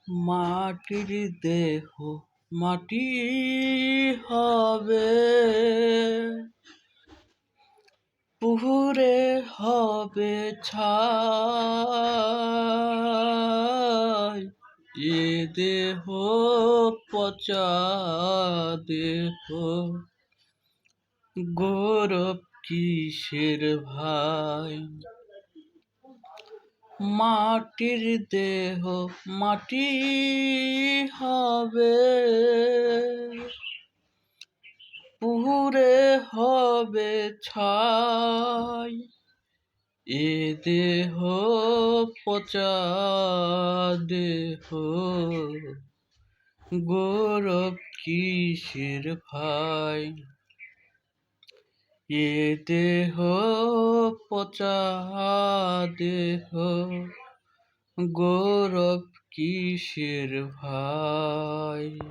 মাটির দেহ মাটি হবে, পুড়ে হবে ছাই। এ দেহ পচা দেহ, গৌরব কিসের ভাই? মাটির দেহ মাটি হবে, পুড়ে হবে ছাই। এ দেহ পচা দেহ, গৌরব কিসের ভাই? এ দেহ পচা দেহ, গৌরব কিসের ভাই?